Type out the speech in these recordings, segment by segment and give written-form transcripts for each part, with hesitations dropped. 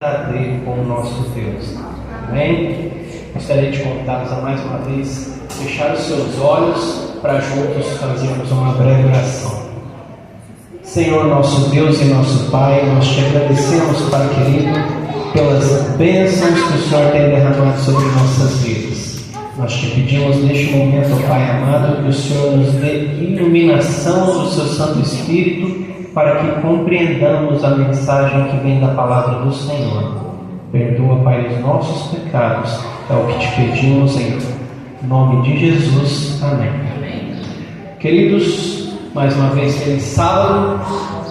verdadeiro com o nosso Deus. Amém? Gostaria de convidá-los a mais uma vez fechar os seus olhos para juntos fazermos uma breve oração. Senhor, nosso Deus e nosso Pai, nós te agradecemos, Pai querido, pelas bênçãos que o Senhor tem derramado sobre nossas vidas. Nós te pedimos neste momento, Pai amado, que o Senhor nos dê iluminação do seu Santo Espírito para que compreendamos a mensagem que vem da palavra do Senhor. Perdoa, Pai, os nossos pecados, é o que te pedimos em nome de Jesus. Amém. Queridos, mais uma vez feliz sábado.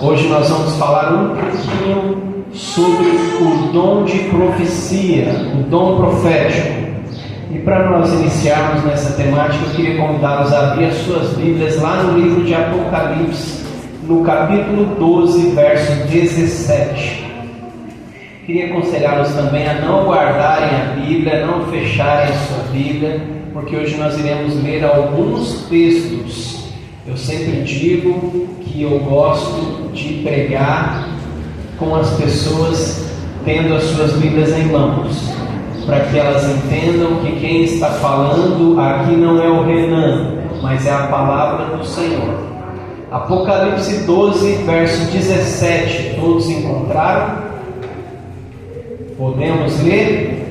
Hoje nós vamos falar um pouquinho sobre o dom de profecia, o dom profético. E para nós iniciarmos nessa temática, eu queria convidá-los a abrir as suas Bíblias lá no livro de Apocalipse, no capítulo 12, verso 17. Queria aconselhá-los também a não guardarem a Bíblia, não fecharem a sua Bíblia, porque hoje nós iremos ler alguns textos. Eu sempre digo que eu gosto de pregar com as pessoas tendo as suas Bíblias em mãos, para que elas entendam que quem está falando aqui não é o Renan, mas é a palavra do Senhor. Apocalipse 12, verso 17. Todos encontraram? Podemos ler?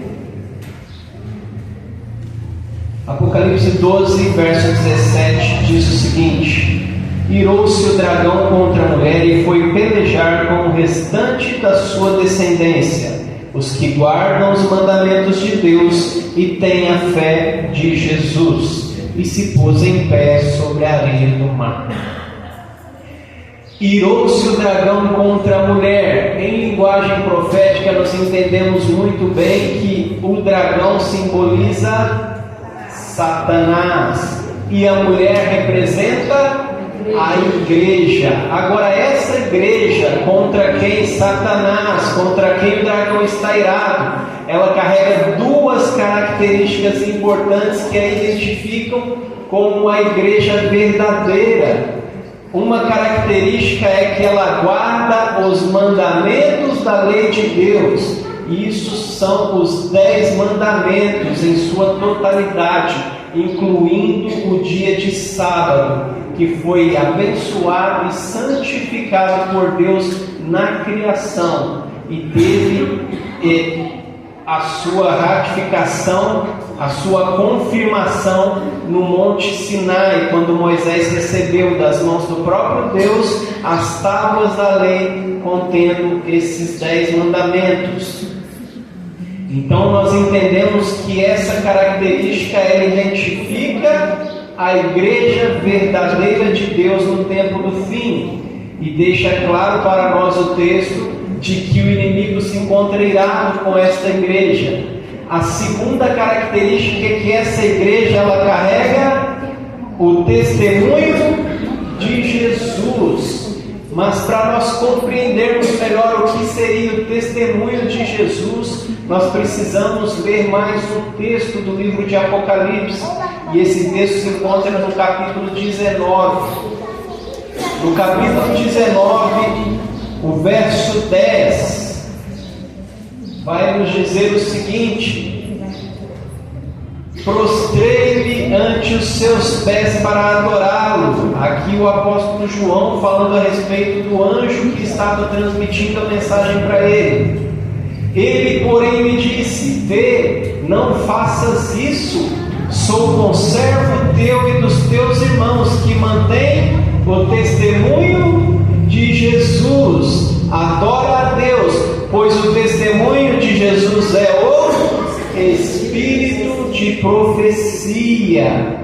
Apocalipse 12, verso 17 diz o seguinte: irou-se o dragão contra a mulher e foi pelejar com o restante da sua descendência, os que guardam os mandamentos de Deus e têm a fé de Jesus, e se pôs em pé sobre a areia do mar. Irou-se o dragão contra a mulher. Em linguagem profética nós entendemos muito bem que o dragão simboliza Satanás e a mulher representa a igreja. Agora essa igreja contra quem Satanás, contra quem o dragão está irado, ela carrega duas características importantes que a identificam como a igreja verdadeira. Uma característica é que ela guarda os mandamentos da lei de Deus. Isso são os 10 mandamentos em sua totalidade, incluindo o dia de sábado, que foi abençoado e santificado por Deus na criação, e teve a sua ratificação, a sua confirmação no Monte Sinai, quando Moisés recebeu das mãos do próprio Deus as tábuas da lei contendo esses 10 mandamentos. Então nós entendemos que essa característica ela identifica a igreja verdadeira de Deus no tempo do fim, e deixa claro para nós o texto de que o inimigo se encontra irado com esta igreja. A segunda característica é que essa igreja ela carrega o testemunho de Jesus. Mas para nós compreendermos melhor o que seria o testemunho de Jesus, nós precisamos ler mais um texto do livro de Apocalipse. E esse texto se encontra no capítulo 19. No capítulo 19, o verso 10 vai nos dizer o seguinte: prostrei-me ante os seus pés para adorá-lo. Aqui o apóstolo João falando a respeito do anjo que estava transmitindo a mensagem para ele. Ele, porém, me disse: vê, não faças isso, sou conservo teu e dos teus irmãos que mantém o testemunho de Jesus. Adora a Deus, pois o testemunho de Jesus é o espírito de profecia.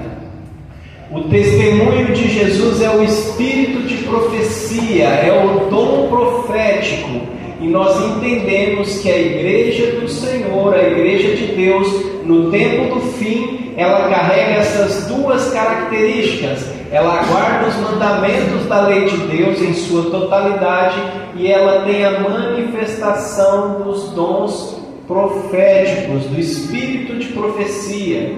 O testemunho de Jesus é o espírito de profecia, é o dom profético. E nós entendemos que a igreja do Senhor, a igreja de Deus, no tempo do fim, ela carrega essas duas características. Ela guarda os mandamentos da lei de Deus em sua totalidade, e ela tem a manifestação dos dons proféticos, do espírito de profecia.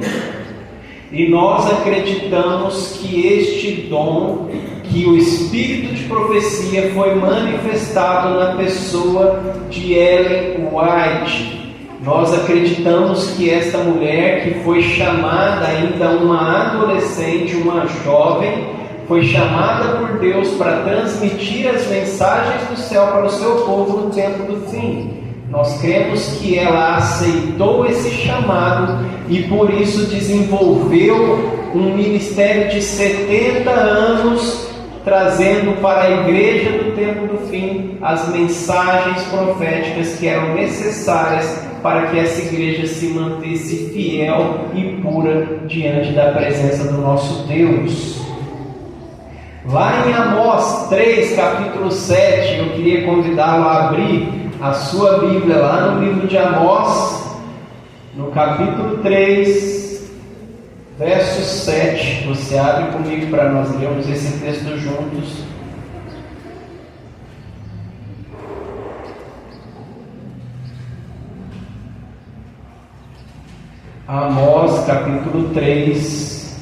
E nós acreditamos que este dom, que o espírito de profecia foi manifestado na pessoa de Ellen White. Nós acreditamos que esta mulher, que foi chamada ainda uma adolescente, uma jovem, foi chamada por Deus para transmitir as mensagens do céu para o seu povo no tempo do fim. Nós cremos que ela aceitou esse chamado e por isso desenvolveu um ministério de 70 anos, trazendo para a igreja do tempo do fim as mensagens proféticas que eram necessárias para que essa igreja se mantesse fiel e pura diante da presença do nosso Deus. Lá em Amós 3, capítulo 7, eu queria convidá-lo a abrir a sua Bíblia lá no livro de Amós, no capítulo 3, verso 7. Você abre comigo para nós lermos esse texto juntos. Amós, capítulo 3,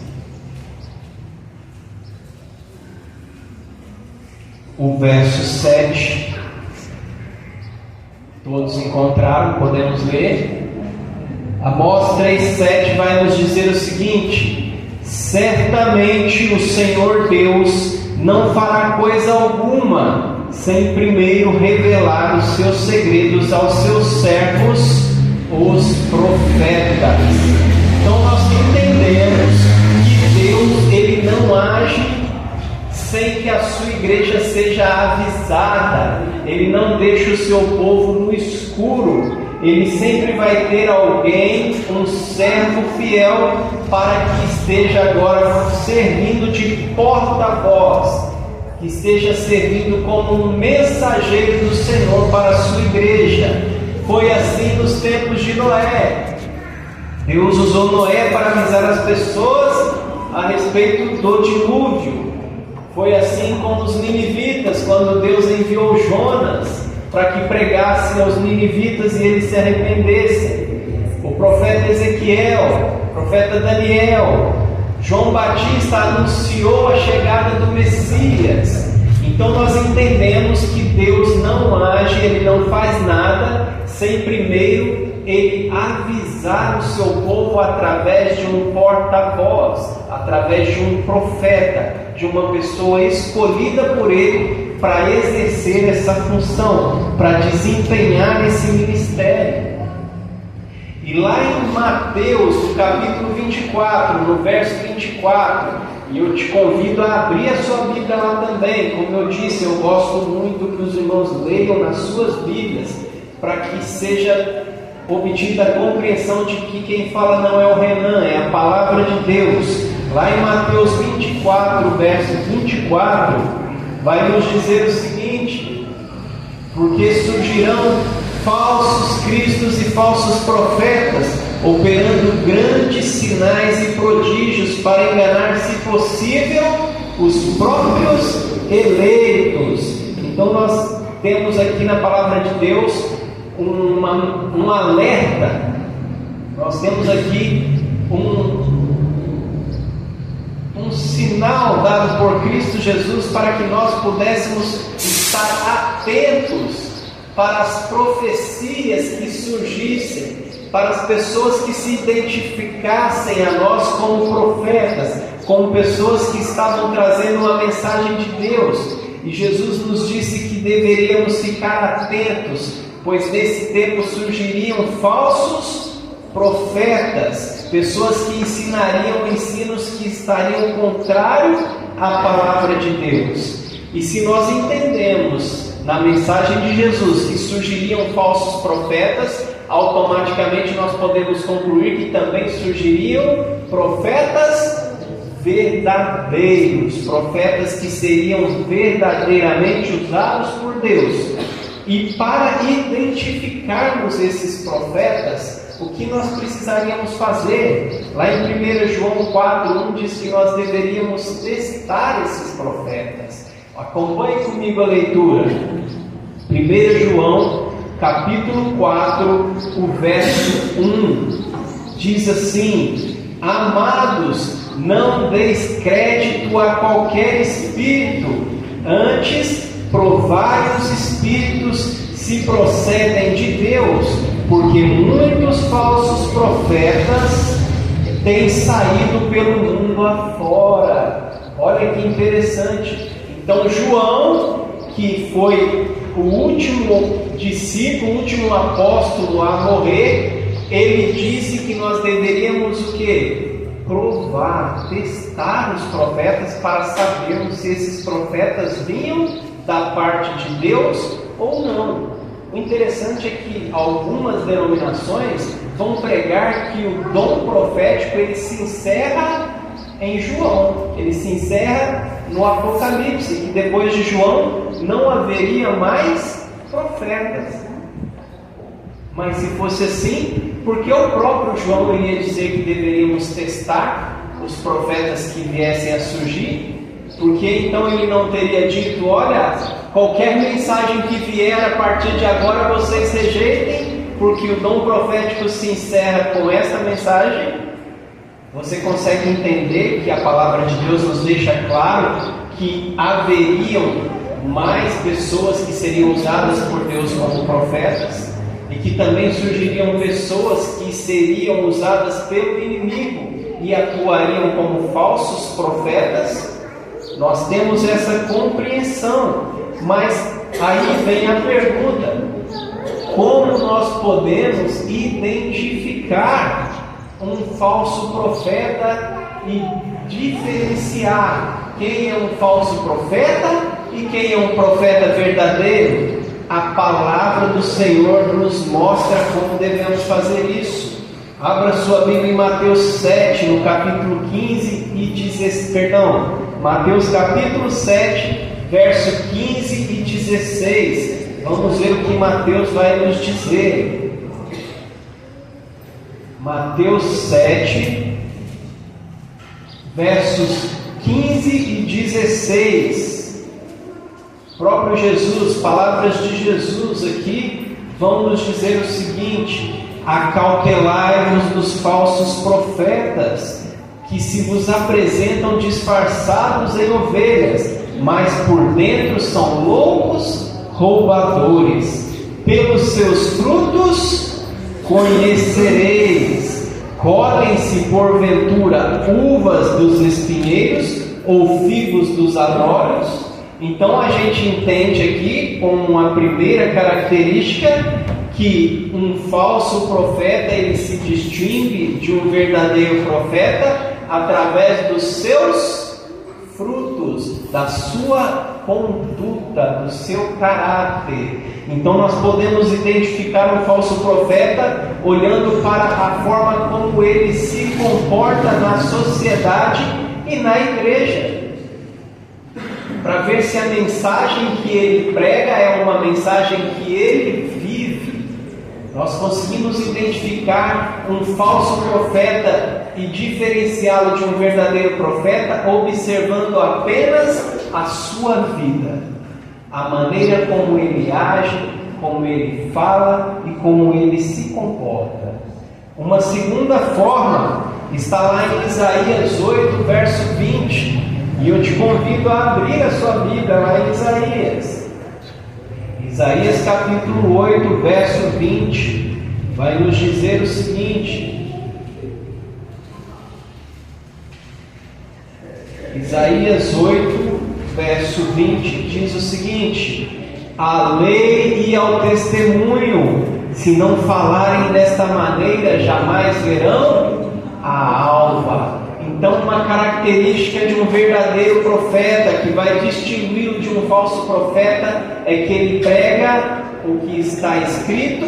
o verso 7. Todos encontraram? Podemos ler? Amós 3,7 vai nos dizer o seguinte: certamente o Senhor Deus não fará coisa alguma sem primeiro revelar os seus segredos aos seus servos, os profetas. Então nós entendemos que Deus, Ele não age sem que a sua igreja seja avisada. Ele não deixa o seu povo no escuro. Ele sempre vai ter alguém, um servo fiel, para que esteja agora servindo de porta-voz, que esteja servindo como um mensageiro do Senhor para a sua igreja. Foi assim nos tempos de Noé. Deus usou Noé para avisar as pessoas a respeito do dilúvio. Foi assim com os ninivitas, quando Deus enviou Jonas para que pregasse aos ninivitas e eles se arrependessem. O profeta Ezequiel, o profeta Daniel, João Batista anunciou a chegada do Messias. Então nós entendemos que Deus não age, Ele não faz nada sem primeiro Ele avisar o seu povo através de um porta-voz, através de um profeta, de uma pessoa escolhida por Ele para exercer essa função, para desempenhar esse ministério. E lá em Mateus, no capítulo 24, no verso 24, e eu te convido a abrir a sua Bíblia lá também. Como eu disse, eu gosto muito que os irmãos leiam nas suas Bíblias, para que seja obtida a compreensão de que quem fala não é o Renan, é a palavra de Deus. Lá em Mateus 24, verso 24, vai nos dizer o seguinte: porque surgirão falsos cristos e falsos profetas, operando grandes sinais e prodígios para enganar, se possível, os próprios eleitos. Então nós temos aqui na palavra de Deus um alerta. Nós temos aqui um sinal dado por Cristo Jesus para que nós pudéssemos estar atentos para as profecias que surgissem, para as pessoas que se identificassem a nós como profetas, como pessoas que estavam trazendo uma mensagem de Deus. E Jesus nos disse que deveríamos ficar atentos, pois nesse tempo surgiriam falsos profetas, pessoas que ensinariam ensinos que estariam contrários à palavra de Deus. E se nós entendemos na mensagem de Jesus que surgiriam falsos profetas, automaticamente nós podemos concluir que também surgiriam profetas verdadeiros, profetas que seriam verdadeiramente usados por Deus. E para identificarmos esses profetas, o que nós precisaríamos fazer? Lá em 1 João 4:1 diz que nós deveríamos testar esses profetas. Acompanhe comigo a leitura. 1 João capítulo 4, o verso 1 diz assim: amados, não deis crédito a qualquer espírito, antes provai os espíritos se procedem de Deus, porque muitos falsos profetas têm saído pelo mundo afora. Olha que interessante. Então João, que foi o último discípulo, o último apóstolo a morrer, ele disse que nós deveríamos o quê? Provar, testar os profetas para sabermos se esses profetas vinham da parte de Deus ou não. O interessante é que algumas denominações vão pregar que o dom profético ele se encerra em João, ele se encerra no Apocalipse, que depois de João não haveria mais profetas. Mas se fosse assim, por que o próprio João iria dizer que deveríamos testar os profetas que viessem a surgir? Porque então ele não teria dito, olha, qualquer mensagem que vier a partir de agora vocês rejeitem, porque o dom profético se encerra com essa mensagem? Você consegue entender que a palavra de Deus nos deixa claro que haveriam mais pessoas que seriam usadas por Deus como profetas, e que também surgiriam pessoas que seriam usadas pelo inimigo e atuariam como falsos profetas? Nós temos essa compreensão, mas aí vem a pergunta: como nós podemos identificar um falso profeta e diferenciar quem é um falso profeta e quem é um profeta verdadeiro? A palavra do Senhor nos mostra como devemos fazer isso. Abra sua Bíblia em Mateus 7, no capítulo 15 e 16, Mateus capítulo 7, verso 15 e 16. Vamos ver o que Mateus vai nos dizer. Mateus 7, versos 15 e 16. O próprio Jesus, palavras de Jesus aqui, vão nos dizer o seguinte: acautelai-vos dos falsos profetas, que se vos apresentam disfarçados em ovelhas, mas por dentro são loucos roubadores. Pelos seus frutos conhecereis. Colhem-se porventura uvas dos espinheiros ou figos dos abrolhos? Então a gente entende aqui como uma primeira característica que um falso profeta ele se distingue de um verdadeiro profeta através dos seus frutos, da sua conduta, do seu caráter. Então nós podemos identificar um falso profeta olhando para a forma como ele se comporta na sociedade e na igreja, para ver se a mensagem que ele prega é uma mensagem que ele vive. Nós conseguimos identificar um falso profeta e diferenciá-lo de um verdadeiro profeta observando apenas a sua vida, a maneira como ele age, como ele fala e como ele se comporta. Uma segunda forma está lá em Isaías 8, verso 20. E eu te convido a abrir a sua Bíblia lá em Isaías. Isaías capítulo 8, verso 20. Vai nos dizer o seguinte. Isaías 8, verso 20 diz o seguinte: à lei e ao testemunho, se não falarem desta maneira, jamais verão a alva. Então, uma característica de um verdadeiro profeta, que vai distingui-lo de um falso profeta, é que ele prega o que está escrito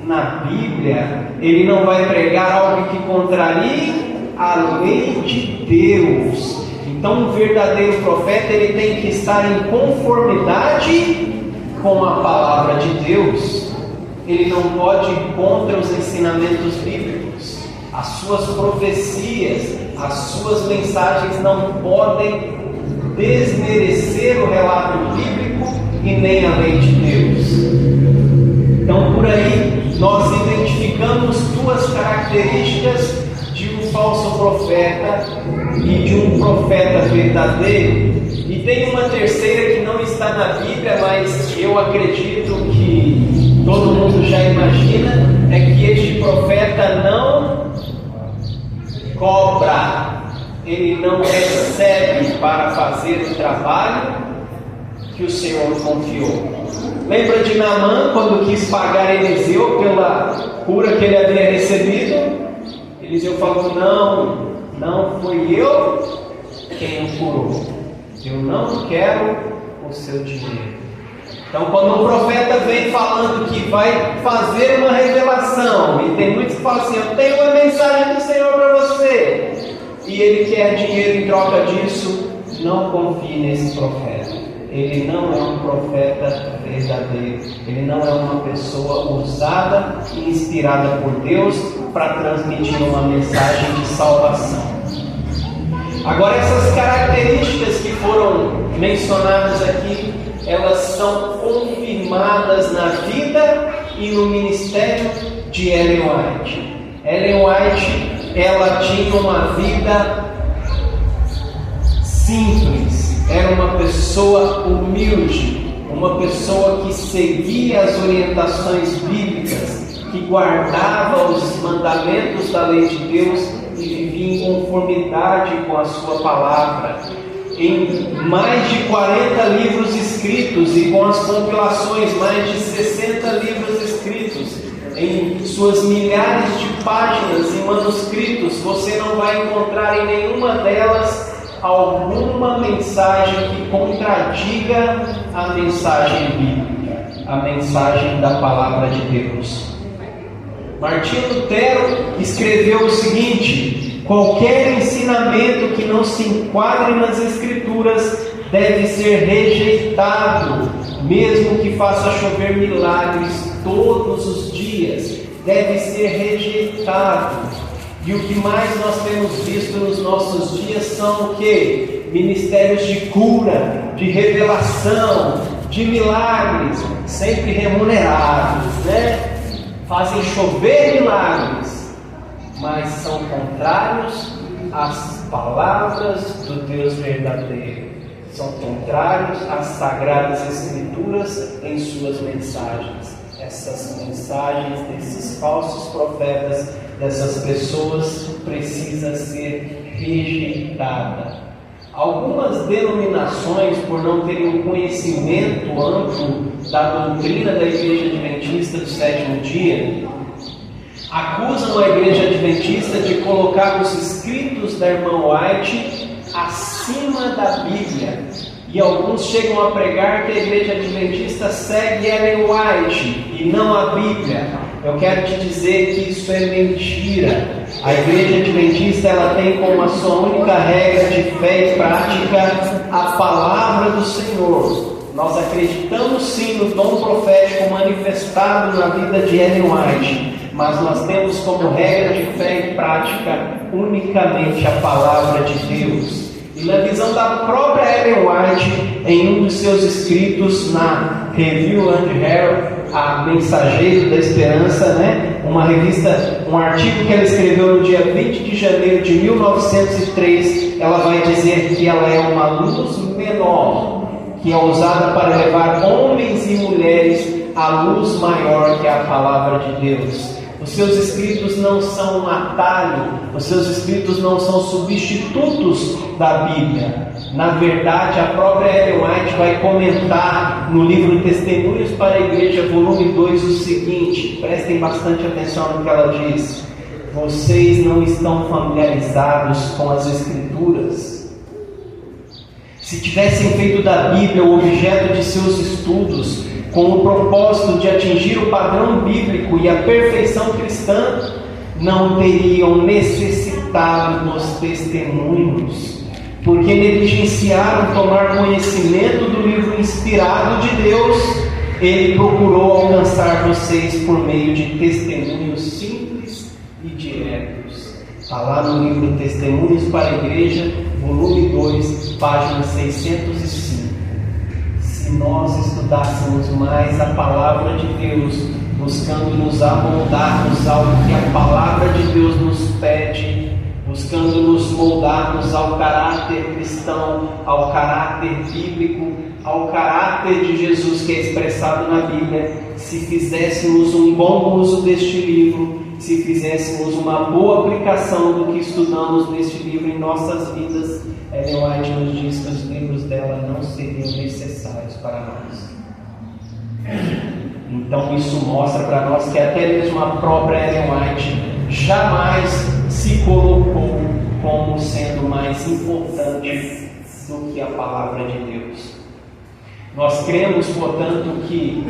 na Bíblia. Ele não vai pregar algo que contrarie a lei de Deus. Então, um verdadeiro profeta, ele tem que estar em conformidade com a palavra de Deus. Ele não pode ir contra os ensinamentos bíblicos. As suas profecias, as suas mensagens não podem desmerecer o relato bíblico e nem a lei de Deus. Então, por aí, nós identificamos duas características de um falso profeta e de um profeta verdadeiro. E tem uma terceira que não está na Bíblia, mas eu acredito que todo mundo já imagina, é que este profeta não cobra, ele não recebe para fazer o trabalho que o Senhor confiou. Lembra de Naamã, quando quis pagar Eliseu pela cura que ele havia recebido? Eliseu falou: não foi eu quem o curou, eu não quero o seu dinheiro. Então, quando um profeta vem falando que vai fazer uma revelação, e tem muitos que falam assim: eu tenho uma mensagem do Senhor para você, e ele quer dinheiro em troca disso, não confie nesse profeta. Ele não é um profeta verdadeiro, ele não é uma pessoa usada e inspirada por Deus para transmitir uma mensagem de salvação. Agora, essas características que foram mencionadas aqui, elas são confirmadas na vida e no ministério de Ellen White. Ellen White, ela tinha uma vida simples, era uma pessoa humilde, uma pessoa que seguia as orientações bíblicas, que guardava os mandamentos da lei de Deus e vivia em conformidade com a sua palavra. Em mais de 40 livros escritos e com as compilações, mais de 60 livros escritos, em suas milhares de páginas e manuscritos, você não vai encontrar em nenhuma delas alguma mensagem que contradiga a mensagem bíblica, a mensagem da palavra de Deus. Martinho Lutero escreveu o seguinte: qualquer ensinamento que não se enquadre nas Escrituras deve ser rejeitado, mesmo que faça chover milagres todos os dias, deve ser rejeitado. E o que mais nós temos visto nos nossos dias são o quê? Ministérios de cura, de revelação, de milagres, sempre remunerados, né? Fazem chover milagres, mas são contrários às palavras do Deus verdadeiro. São contrários às sagradas Escrituras em suas mensagens. Essas mensagens desses falsos profetas, dessas pessoas, precisa ser rejeitada. Algumas denominações, por não terem um conhecimento amplo da doutrina da Igreja Adventista do Sétimo Dia, acusam a Igreja Adventista de colocar os escritos da irmã White acima da Bíblia. E alguns chegam a pregar que a Igreja Adventista segue Ellen White e não a Bíblia. Eu quero te dizer que isso é mentira. A Igreja Adventista, ela tem como a sua única regra de fé e prática a palavra do Senhor. Nós acreditamos sim no dom profético manifestado na vida de Ellen White, mas nós temos como regra de fé e prática unicamente a palavra de Deus. E na visão da própria Ellen White, em um dos seus escritos na Review and Herald, a Mensageiro da Esperança, né? Uma revista, um artigo que ela escreveu no dia 20 de janeiro de 1903, ela vai dizer que ela é uma luz menor, que é usada para levar homens e mulheres à luz maior que é a palavra de Deus. Os seus escritos não são um atalho, os seus escritos não são substitutos da Bíblia. Na verdade, a própria Ellen White vai comentar no livro Testemunhos para a Igreja, volume 2, o seguinte: prestem bastante atenção no que ela diz. Vocês não estão familiarizados com as Escrituras. Se tivessem feito da Bíblia o objeto de seus estudos, com o propósito de atingir o padrão bíblico e a perfeição cristã, não teriam necessitado dos testemunhos, porque negligenciaram tomar conhecimento do livro inspirado de Deus. Ele procurou alcançar vocês por meio de testemunhos simples e diretos. Está lá no livro Testemunhos para a Igreja, volume 2, página 605. Se nós estudássemos mais a palavra de Deus, buscando nos amoldarmos ao que a palavra de Deus nos pede, buscando nos moldarmos ao caráter cristão, ao caráter bíblico, ao caráter de Jesus que é expressado na Bíblia, se fizéssemos um bom uso deste livro, se fizéssemos uma boa aplicação do que estudamos neste livro em nossas vidas. Ellen White nos diz que os livros dela não seriam necessários para nós. Então isso mostra para nós que até mesmo a própria Ellen White jamais se colocou como sendo mais importante do que a palavra de Deus. Nós cremos, portanto, que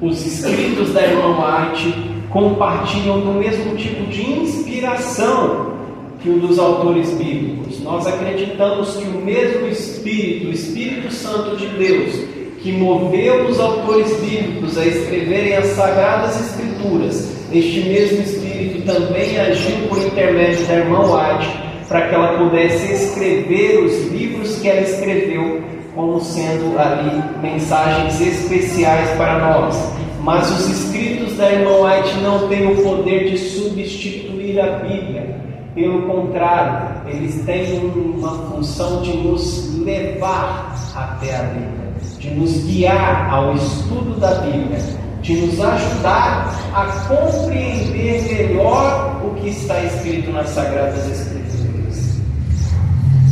os escritos da irmã White compartilham do mesmo tipo de inspiração que o dos autores bíblicos. Nós acreditamos que o mesmo Espírito, o Espírito Santo de Deus, que moveu os autores bíblicos a escreverem as Sagradas Escrituras, este mesmo Espírito também agiu por intermédio da irmã White para que ela pudesse escrever os livros que ela escreveu, como sendo ali mensagens especiais para nós. Mas os escritos da irmã White não têm o poder de substituir a Bíblia. Pelo contrário, eles têm uma função de nos levar até a Bíblia, de nos guiar ao estudo da Bíblia, de nos ajudar a compreender melhor o que está escrito nas Sagradas Escrituras.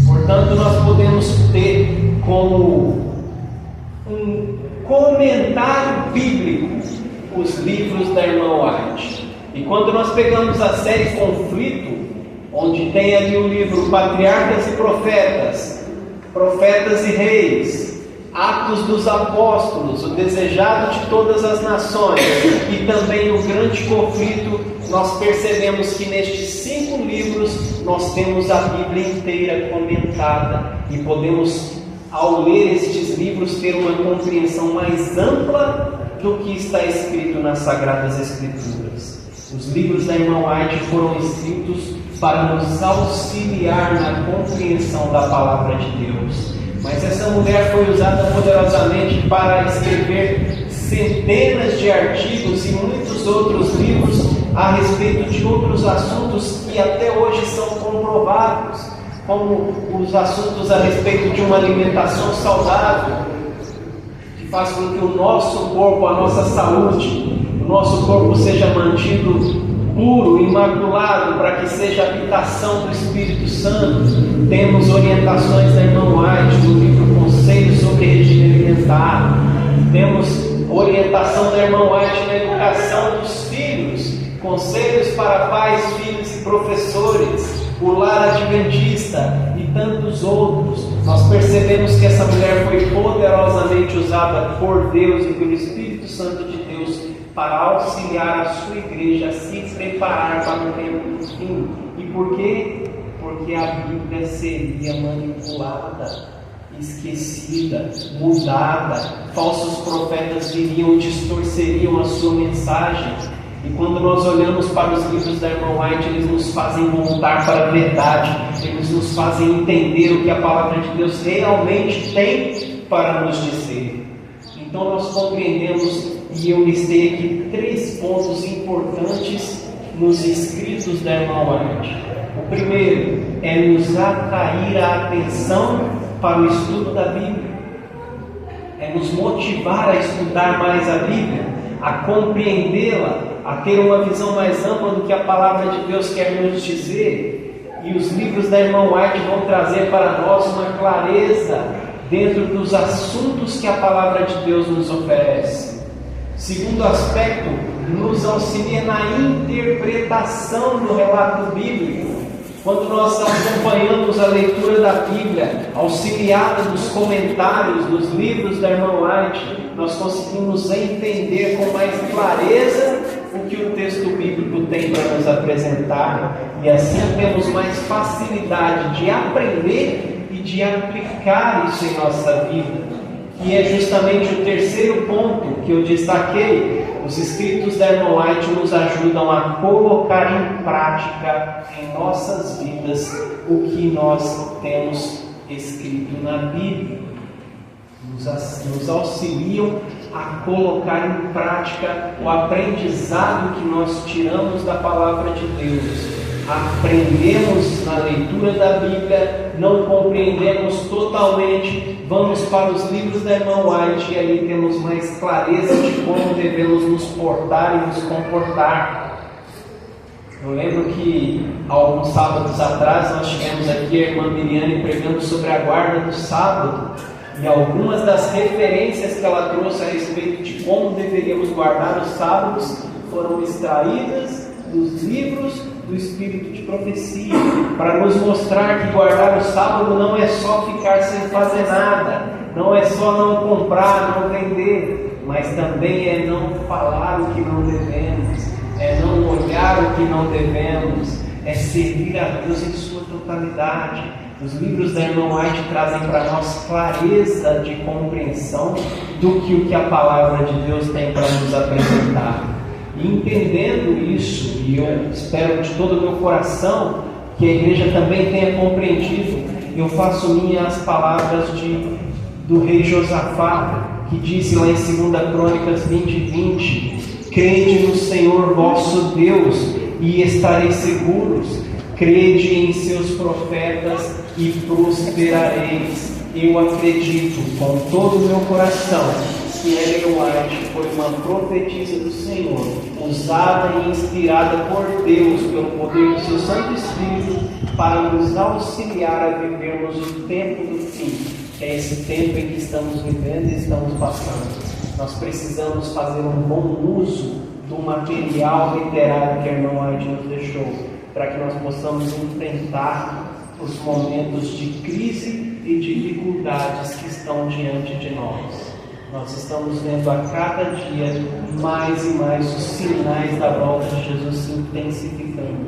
Portanto, nós podemos ter como um comentário bíblico os livros da irmã White. E quando nós pegamos a série Conflito, onde tem ali o livro Patriarcas e Profetas, Profetas e Reis, Atos dos Apóstolos, o Desejado de Todas as Nações e também o Grande Conflito, nós percebemos que nestes 5 livros nós temos a Bíblia inteira comentada e podemos, ao ler estes livros, ter uma compreensão mais ampla do que está escrito nas Sagradas Escrituras. Os livros da irmã White foram escritos para nos auxiliar na compreensão da Palavra de Deus. Mas essa mulher foi usada poderosamente para escrever centenas de artigos e muitos outros livros a respeito de outros assuntos que até hoje são comprovados, como os assuntos a respeito de uma alimentação saudável, que faz com que o nosso corpo, a nossa saúde, o nosso corpo seja mantido puro, imaculado, para que seja habitação do Espírito Santo. Temos orientações da irmã White no livro Conselhos sobre Regime Alimentar. Temos orientação da irmã White na educação dos filhos, conselhos para pais, filhos e professores, o lar adventista e tantos outros. Nós percebemos que essa mulher foi poderosamente usada por Deus e pelo Espírito Santo de Deus para auxiliar a sua igreja a se preparar para o tempo do fim. E por quê? Porque a Bíblia seria manipulada, esquecida, mudada. Falsos profetas viriam, distorceriam a sua mensagem. E quando nós olhamos para os livros da irmã White, eles nos fazem voltar para a verdade, eles nos fazem entender o que a palavra de Deus realmente tem para nos dizer. Então nós compreendemos, e eu listei aqui 3 pontos importantes nos escritos da irmã White. O primeiro é nos atrair a atenção para o estudo da Bíblia, é nos motivar a estudar mais a Bíblia, a compreendê-la, a ter uma visão mais ampla do que a palavra de Deus quer nos dizer. E os livros da irmã White vão trazer para nós uma clareza dentro dos assuntos que a palavra de Deus nos oferece. Segundo aspecto, nos auxilia na interpretação do relato bíblico. Quando nós acompanhamos a leitura da Bíblia, auxiliada dos comentários dos livros da irmã White, nós conseguimos entender com mais clareza o que o texto bíblico tem para nos apresentar, e assim temos mais facilidade de aprender e de aplicar isso em nossa vida. E é justamente o terceiro ponto que eu destaquei. Os escritos da irmã White nos ajudam a colocar em prática em nossas vidas o que nós temos escrito na Bíblia. Nos auxiliam a colocar em prática o aprendizado que nós tiramos da palavra de Deus, aprendemos na leitura da Bíblia, não compreendemos totalmente, vamos para os livros da irmã White e ali temos mais clareza de como devemos nos portar e nos comportar. Eu lembro que alguns sábados atrás nós tivemos aqui a irmã Miriane pregando sobre a guarda do sábado, e algumas das referências que ela trouxe a respeito de como deveríamos guardar os sábados foram extraídas dos livros do Espírito de Profecia, para nos mostrar que guardar o sábado não é só ficar sem fazer nada, não é só não comprar, não vender, mas também é não falar o que não devemos, é não olhar o que não devemos, é servir a Deus em sua totalidade. Os livros da irmã White trazem para nós clareza de compreensão do que o que a palavra de Deus tem para nos apresentar. E entendendo isso, e eu espero de todo o meu coração que a igreja também tenha compreendido, eu faço minhas as palavras do rei Josafá, que disse lá em 2 Crônicas 20:20: crede no Senhor vosso Deus e estareis seguros, crede em seus profetas e prosperareis. Eu acredito com todo o meu coração que Ellen White foi uma profetisa do Senhor, usada e inspirada por Deus pelo poder do seu Santo Espírito para nos auxiliar a vivermos o tempo do fim, que é esse tempo em que estamos vivendo e estamos passando. Nós precisamos fazer um bom uso do material literário que a irmã White nos deixou, para que nós possamos enfrentar os momentos de crise e dificuldades que estão diante de nós. Nós estamos vendo a cada dia mais e mais os sinais da volta de Jesus se intensificando.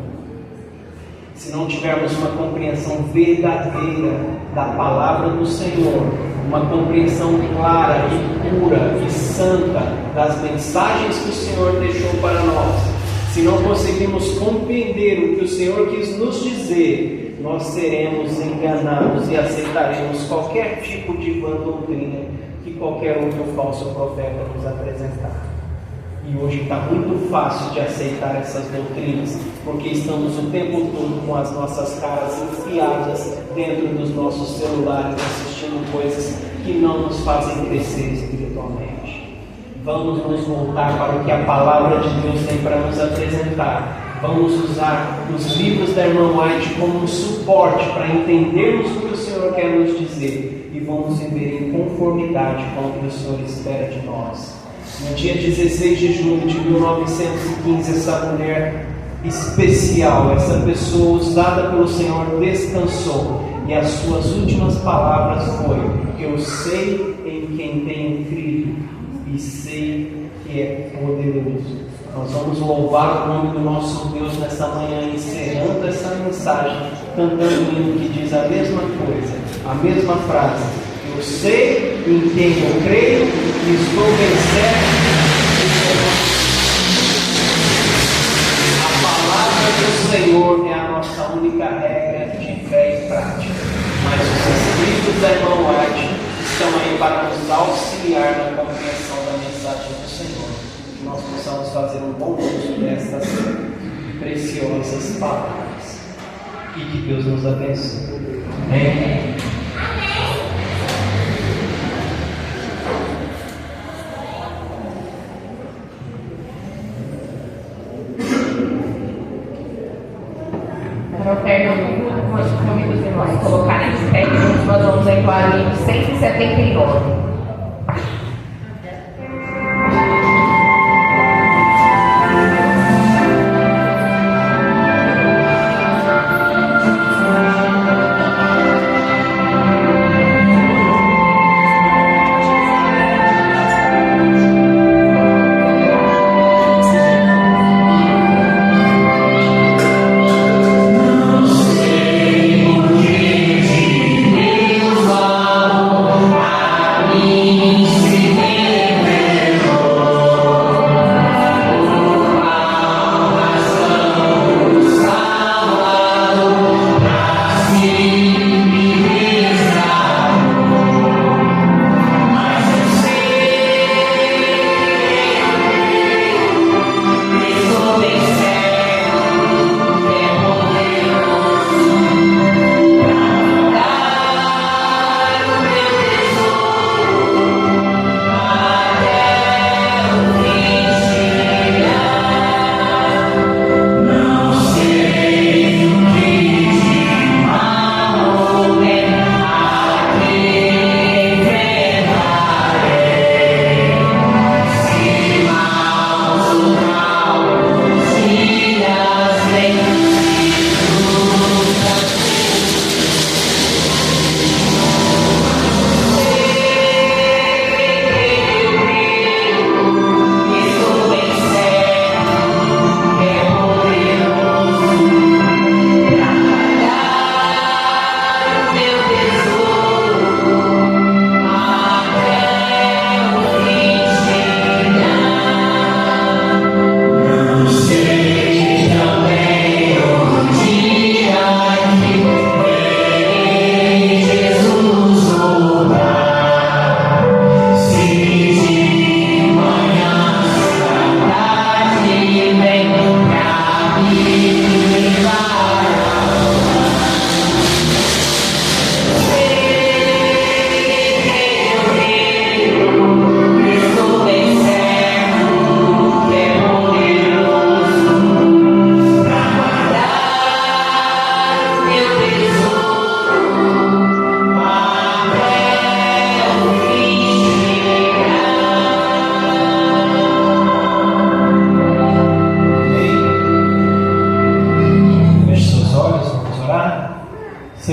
Se não tivermos uma compreensão verdadeira da palavra do Senhor, uma compreensão clara e pura e santa das mensagens que o Senhor deixou para nós, se não conseguimos compreender o que o Senhor quis nos dizer, nós seremos enganados e aceitaremos qualquer tipo de vã doutrina que qualquer outro falso profeta nos apresentar. E hoje está muito fácil de aceitar essas doutrinas, porque estamos o tempo todo com as nossas caras enfiadas dentro dos nossos celulares, assistindo coisas que não nos fazem crescer espiritualmente. Vamos nos voltar para o que a palavra de Deus tem para nos apresentar. Vamos usar os livros da irmã White como um suporte para entendermos o que o Senhor quer nos dizer e vamos viver em conformidade com o que o Senhor espera de nós. No dia 16 de junho de 1915, essa mulher especial, essa pessoa usada pelo Senhor descansou e as suas últimas palavras foi: eu sei em quem tenho crido e sei que é poderoso. Nós vamos louvar o nome do nosso Deus nessa manhã, encerrando essa mensagem, cantando um hino que diz a mesma coisa, a mesma frase: eu sei em quem eu creio e estou bem certo. A palavra do Senhor é a nossa única regra de fé e prática, mas os escritos da irmã White estão aí para nos auxiliar na compreensão da mensagem do Senhor, que nós possamos fazer um bom uso dessas preciosas palavras e que Deus nos abençoe. Amém. Para o término do culto, nós convido os irmãos a colocarem de pé, e nós vamos entrar em 179. Amém.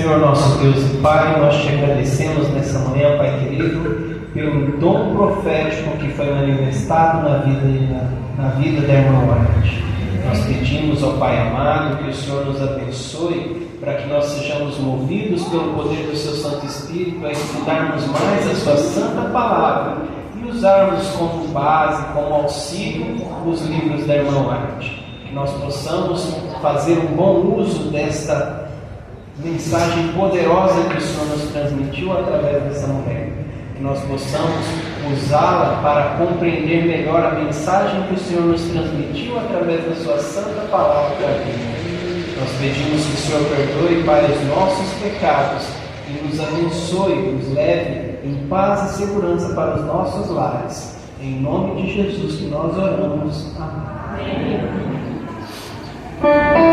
Senhor nosso Deus e Pai, nós te agradecemos nessa manhã, Pai querido, pelo dom profético que foi manifestado na vida da irmã White. Nós pedimos ao Pai amado que o Senhor nos abençoe para que nós sejamos movidos pelo poder do seu Santo Espírito a estudarmos mais a sua santa palavra e usarmos como base, como auxílio, os livros da irmã White. Que nós possamos fazer um bom uso desta mensagem poderosa que o Senhor nos transmitiu através dessa mulher. Que nós possamos usá-la para compreender melhor a mensagem que o Senhor nos transmitiu através da sua santa palavra para a vida. Nós pedimos que o Senhor perdoe, Pai, os nossos pecados e nos abençoe, nos leve em paz e segurança para os nossos lares. Em nome de Jesus que nós oramos. Amém.